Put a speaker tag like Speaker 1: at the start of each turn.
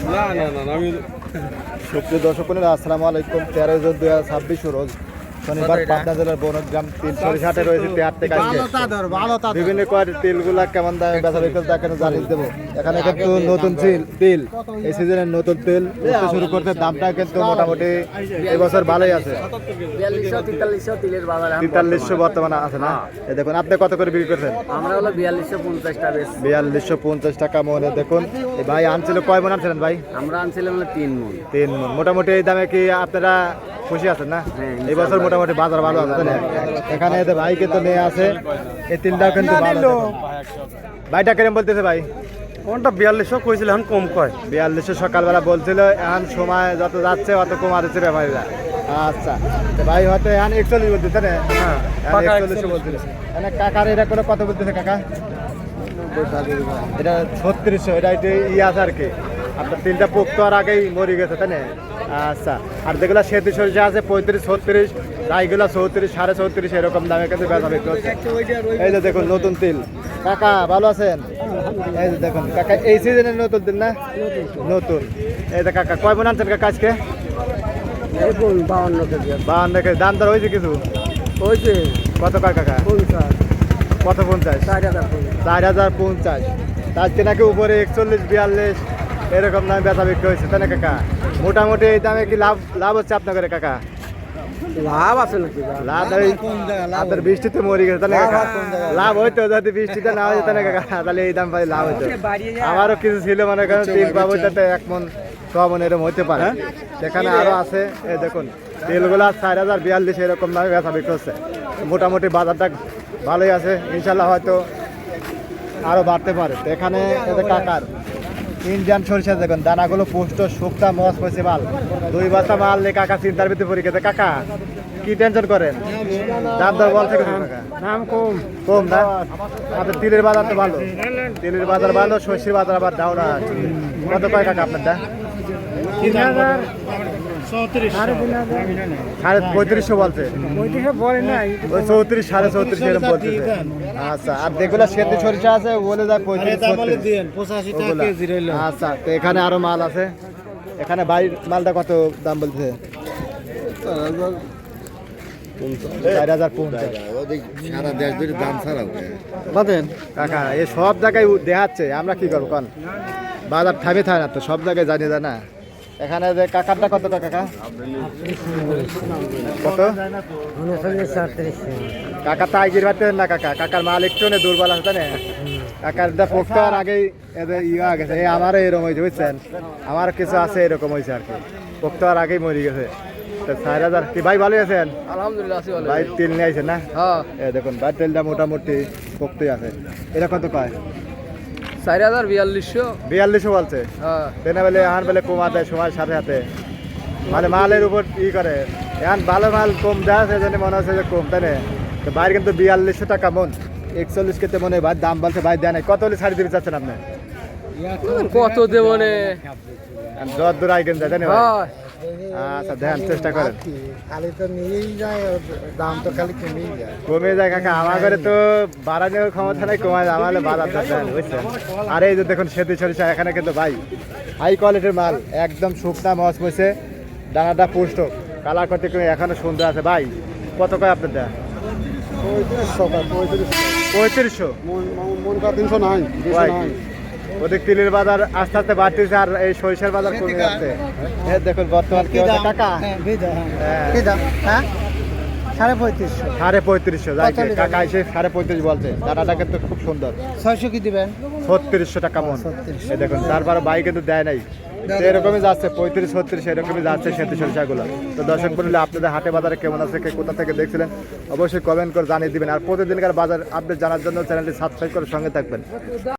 Speaker 1: না না না না, আমি
Speaker 2: সুপ্রিয় দর্শক আসসালামু আলাইকুম। 13/2/2026 রোজ শনিবার পাবনা জেলার বনগ্রাম তিল সরিষাটে রয়েছে তেয়ার থেকে আজকে বিভিন্ন কোয়ালিটির তিলগুলা কেমন দামে বেচা বিক্রি তা কেন জানিয়ে দেবো। এখানে কিন্তু নতুন তিল এই সিজনের নতুন তিল উঠতে শুরু করতে দামটা কিন্তু মোটামুটি এবছর ভালোই আছে। 4300 বর্তমানে আছে না? এই দেখুন আপনি কত করে বিক্রি করছেন?
Speaker 3: আমরা হলো 4250 টাকা বেশ।
Speaker 2: 4250 টাকা মনে। দেখুন এই ভাই আনছিল কয় মন আনছিলেন ভাই?
Speaker 3: আমরা আনছিলাম হলো 3 মণ।
Speaker 2: 3 মন। মোটামুটি এই দামে কি আপনারা খুশি আছেন না? এই বছর মোটামুটি বাজার ভালো আছে না? এখানে এদের ভাই কিন্তু নিয়ে আছে এই তিনটাও কিন্তু ভালো। ভাইটা কেরম বলতেছে ভাই?
Speaker 1: কোনটা 4200 কইছিল, এখন কম কয়।
Speaker 2: 4200 সকালবেলা বলছিল, এখন সময় যত যাচ্ছে অত কমা দিচ্ছে ব্যাপারীরা। আচ্ছা তো ভাই হয়তো এখন 41 বলতেছে না? হ্যাঁ 41 বলছিল। মানে কাকার এটা করে কত বলতেছে কাকা? এটা 3600। এটা একটু আছে আর কি, আপনার তিনটা পোক্ত আর আগেই মরে গেছে তাই না? আচ্ছা আর যেগুলো সেতু সরিষা আছে 35, 36, রাইগুলো 34, 34.5 এরকম দামে কিন্তু বেচা বিক্রি হচ্ছে। এই যে দেখুন নতুন তিল। কাকা ভালো আছেন? এই যে দেখুন কাকা এই সিজনের নতুন তিল না? নতুন। এই যে কাকা কয় মন আনছেন কাকা আজকে?
Speaker 3: 52 কেজি।
Speaker 2: 52 কেজি। দাম দর হয়েছে কিছু?
Speaker 3: হইছে
Speaker 2: কত কার কাকা?
Speaker 3: 50।
Speaker 2: কত 50? 4050। আজকে নাকি উপরে 41, 42 এরকম দামে বেচা বিক্রি হয়েছে তাই না কাকা? মোটামুটি এই দামে কি লাভ হচ্ছে আপনাদের কাকা?
Speaker 3: লাভ আছে নাকি?
Speaker 2: লাভ আপনার বৃষ্টিতে মরে গেছে তাহলে লাভ হইতো, যদি বৃষ্টিতে না হইতো না কাকা তাহলে এই দাম পাই লাভ হইতো। আমারও কিছু ছিল মনে করেন তিল পাবো তাতে 1 মন 6 মন এরকম হইতে পারে। সেখানে আরো আছে এই দেখুন তেলগুলা 4042 এরকম দামে বেচা বিক্রি হচ্ছে। মোটামুটি বাজারটা ভালোই আছে, ইনশাল্লাহ হয়তো আরো বাড়তে পারে। তো এখানে এদের কাকার ইন্ডিয়ান সরিষা দেখুন দানাগুলো পুষ্ট শুকতা মস পয়সে মাল 2 বস্তা মাল নিয়ে কাকা চিন্তার ভিতরে পড়ে গেছে। কাকা কি টেনশন করেন? দাম দর বলছে কাকা
Speaker 3: দাম কম
Speaker 2: কম না? আপনার তিলের বাজার তো ভালো, তিলের বাজার ভালো, শস্যের বাজার আবার ডাউন আছে। কত কয় কাকা আপনারটা? 3500 বলছে।
Speaker 3: 3500 বলে না,
Speaker 2: 34, 34.5 এরকম বলতেছে। আচ্ছা আর যেগুলো সেতু সরিষা আছে বলে যায় 35-36। আচ্ছা তো এখানে আরো মাল আছে। এখানে বাড়ির মালটা কত দাম বলছে? 4050 কাকা। এই সব জায়গায় দেখাচ্ছে, আমরা কি করবো কন? বাজার থামে থাকে না তো, সব জায়গায় জানিয়ে যায় না। এখানে যে কাকারটা কত কাকা? কত কাকা? তা আগের বাড়তে না কাকা, কাকার মাল একটু দুর্বল আছে না? কাকার পোক্তার আগেই ইয়ে গেছে। এই আমারও এরকম হয়েছে বুঝছেন, আমার কিছু আছে এরকম হয়েছে আর কি, পোক্তার আগেই মরে গেছে। 4000 কি ভাই ভালো আছেন?
Speaker 3: আলহামদুলিল্লাহ আছি ভালো।
Speaker 2: ভাই তেল নিয়ে আইছেন না?
Speaker 3: হ্যাঁ
Speaker 2: দেখুন ভাই তেলটা মোটামুটি পোক্তই আছে। এটা কত কয়?
Speaker 3: 4200
Speaker 2: বলছে।
Speaker 3: হ্যাঁ
Speaker 2: তেনা বেলে আহার বেলে কমা দেয় সময়ের সাথে সাথে, মানে মালের উপর করে। এখন ভালো মাল কম দেয় সেজন্য মনে হচ্ছে যে কম তাই না? তো বাইরে কিন্তু 4200 টাকা মন। 41 কেতে মনে ভাই দাম বলছে, ভাই দেয় নাই। কত হলে ছাড়ি দিতে চাচ্ছেন আপনি?
Speaker 3: কত দেব নে?
Speaker 2: যত দূর আইকেন যায় তাই না ভাই? আচ্ছা দেন চেষ্টা করেন।
Speaker 3: খালি তো নিয়েই যায়, দাম তো খালি কমেই যায়।
Speaker 2: কমে যায় কাকা, আমার ঘরে তো বাড়ানোর ক্ষমতা নেই, কমায় যায়। আমার বাজার দেন বুঝছেন। আর এই যে দেখুন সেতু সরিষা, এখানে কিন্তু ভাই হাই কোয়ালিটির মাল, একদম শুকনা মস বসে, দানাটা পুষ্ট, কালার করতে এখনো সুন্দর আছে। ভাই কত কয় আপনারটা? 3500
Speaker 3: মন কা 300 নাই।
Speaker 2: ওদের তিলের বাজার আস্তে আস্তে বাড়তেছে আর এই সরিষার বাজার কমে যাচ্ছে। দেখুন বর্তমান কি হচ্ছে কাকা?
Speaker 3: হ্যাঁ
Speaker 2: 3500 যাই কাকা এসে 35.5 বলছে। দানাটা কিন্তু খুব সুন্দর।
Speaker 3: 600 কি দিবেন?
Speaker 2: 3600 টাকা মন। এই দেখুন তারপরে বাইক কিন্তু দেয় নাই, এরকমই যাচ্ছে 35-36 এরকমই যাচ্ছে সেতু সরিষাগুলো। তো দর্শক বললে আপনাদের হাটে বাজারে কেমন আছে, কে কোথা থেকে দেখছিলেন অবশ্যই কমেন্ট করে জানিয়ে দিবেন। আর প্রতিদিনকার বাজার আপডেট জানার জন্য চ্যানেলটি সাবস্ক্রাইব করে সঙ্গে থাকবেন।